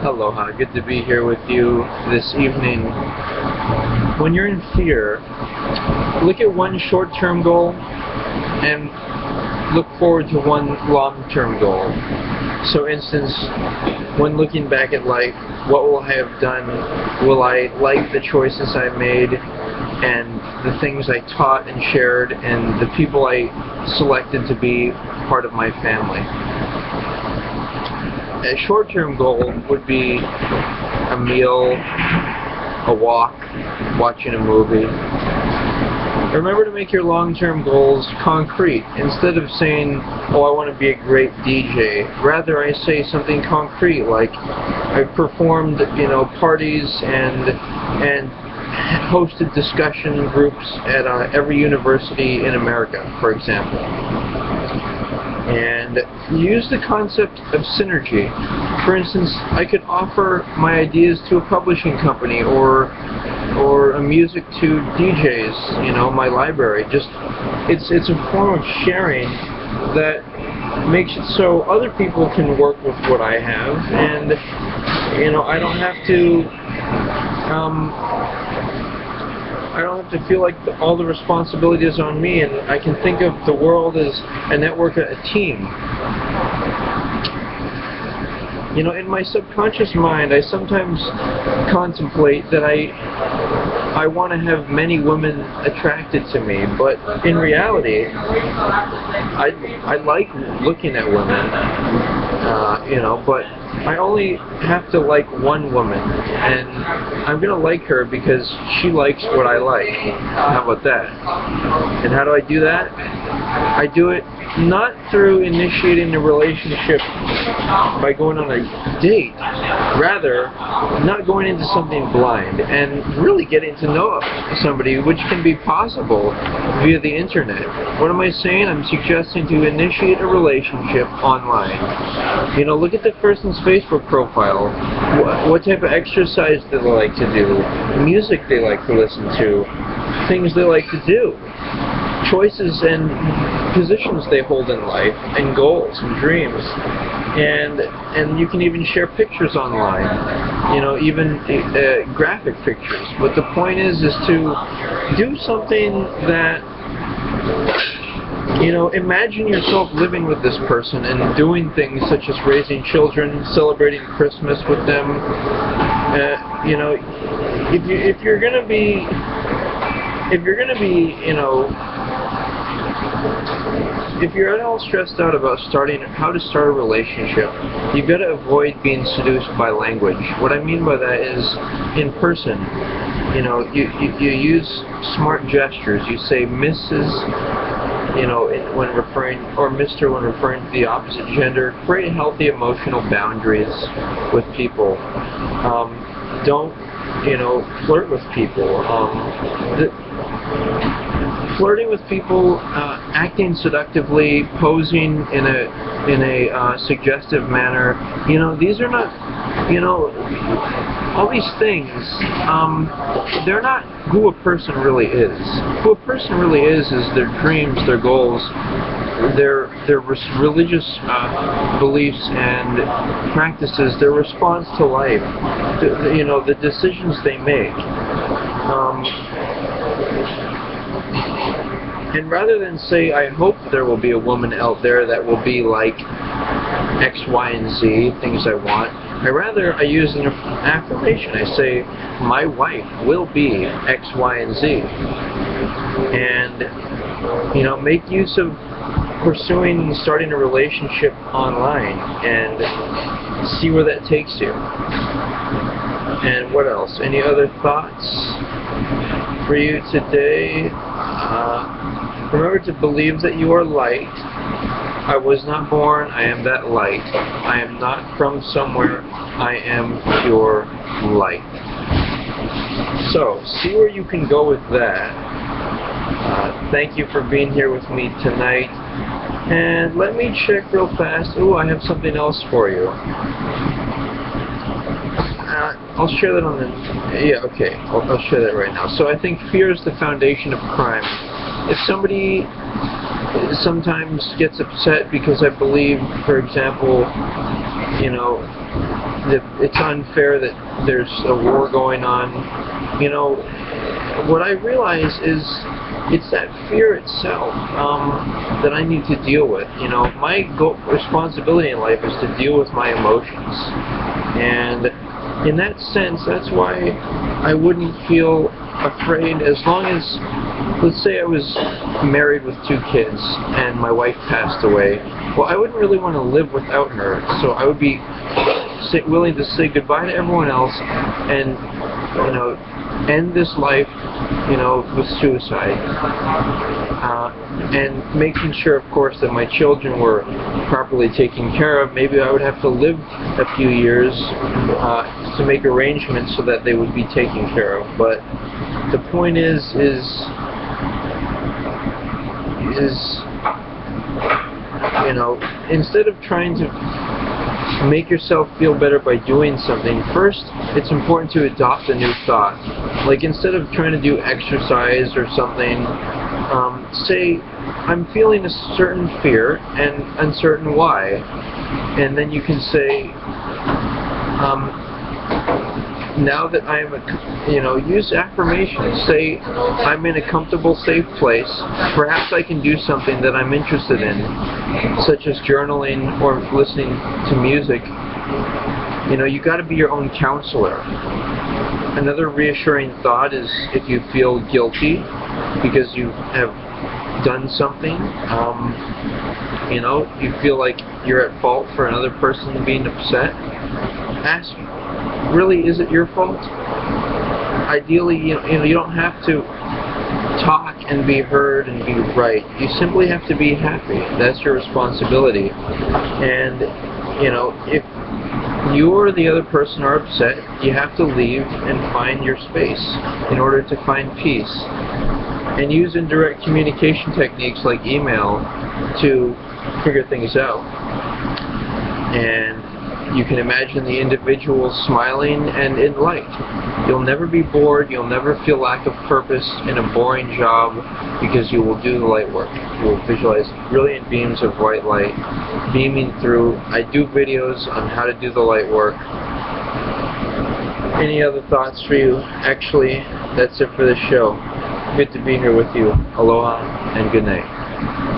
Aloha, good to be here with you this evening. When you're in fear, look at one short-term goal and look forward to one long-term goal. So instance, when looking back at life, what will I have done? Will I like the choices I made and the things I taught and shared and the people I selected to be part of my family? A short-term goal would be a meal, a walk, watching a movie. Remember to make your long-term goals concrete. Instead of saying, oh, I want to be a great DJ, rather I say something concrete like I performed, parties and hosted discussion groups at every university in America, for example. And use the concept of synergy. For instance, I could offer my ideas to a publishing company or a music to DJs, my library. It's a form of sharing that makes it so other people can work with what I have, and I don't have to feel like all the responsibility is on me, and I can think of the world as a network, a team. In my subconscious mind, I sometimes contemplate that I want to have many women attracted to me, but in reality, I like looking at women, but I only have to like one woman, and I'm going to like her because she likes what I like. How about that? And how do I do that? I do it not through initiating a relationship by going on a date, rather not going into something blind and really getting to know somebody, which can be possible via the internet. What am I saying? I'm suggesting to initiate a relationship online. Look at the person's Facebook profile. What type of exercise do they like to do? Music they like to listen to? Things they like to do? Choices and positions they hold in life, and goals and dreams, and you can even share pictures online, even graphic pictures. But the point is to do something that, imagine yourself living with this person and doing things such as raising children, celebrating Christmas with them. If you're gonna be if you're at all stressed out about how to start a relationship, you've got to avoid being seduced by language. What I mean by that is, in person, you use smart gestures. You say Mrs. when referring, or Mr. when referring to the opposite gender. Create healthy emotional boundaries with people. Don't flirt with people. Flirting with people, acting seductively, posing in a suggestive manner. These are not, all these things. They're not who a person really is. Who a person really is their dreams, their goals, their religious beliefs and practices, their response to life, the decisions they make. And rather than say, I hope there will be a woman out there that will be like X, Y, and Z, things I want, I use an affirmation. I say, my wife will be X, Y, and Z. And, make use of pursuing and starting a relationship online and see where that takes you. And what else? Any other thoughts for you today? Remember to believe that you are light. I was not born, I am that light. I am not from somewhere, I am pure light. So, see where you can go with that. Thank you for being here with me tonight. And let me check real fast. Ooh, I have something else for you. I'll share that on the... Yeah, okay. I'll share that right now. So I think fear is the foundation of crime. If somebody sometimes gets upset because I believe, for example, you know, that it's unfair that there's a war going on. You know, what I realize is it's that fear itself that I need to deal with. You know, my responsibility in life is to deal with my emotions, and in that sense, that's why I wouldn't feel afraid as long as, let's say I was married with 2 kids and my wife passed away. Well, I wouldn't really want to live without her, so I would be willing to say goodbye to everyone else and, you know, end this life, you know, with suicide. And making sure, of course, that my children were properly taken care of. Maybe I would have to live a few years to make arrangements so that they would be taken care of. But the point is, you know, instead of trying to make yourself feel better by doing something, first it's important to adopt a new thought. Like, instead of trying to do exercise or something, say, I'm feeling a certain fear and uncertain why, and then you can say, now that I'm use affirmations. Say, I'm in a comfortable, safe place. Perhaps I can do something that I'm interested in, such as journaling or listening to music. You know, you got to be your own counselor. Another reassuring thought is if you feel guilty because you have done something, you know, you feel like you're at fault for another person being upset, ask, really, is it your fault? Ideally, you know, you don't have to talk and be heard and be right. You simply have to be happy. That's your responsibility. And, you know, if you or the other person are upset, you have to leave and find your space in order to find peace. And use indirect communication techniques like email to figure things out. And you can imagine the individual smiling and in light. You'll never be bored. You'll never feel lack of purpose in a boring job because you will do the light work. You will visualize brilliant beams of white light beaming through. I do videos on how to do the light work. Any other thoughts for you? Actually, that's it for this show. Good to be here with you. Aloha and good night.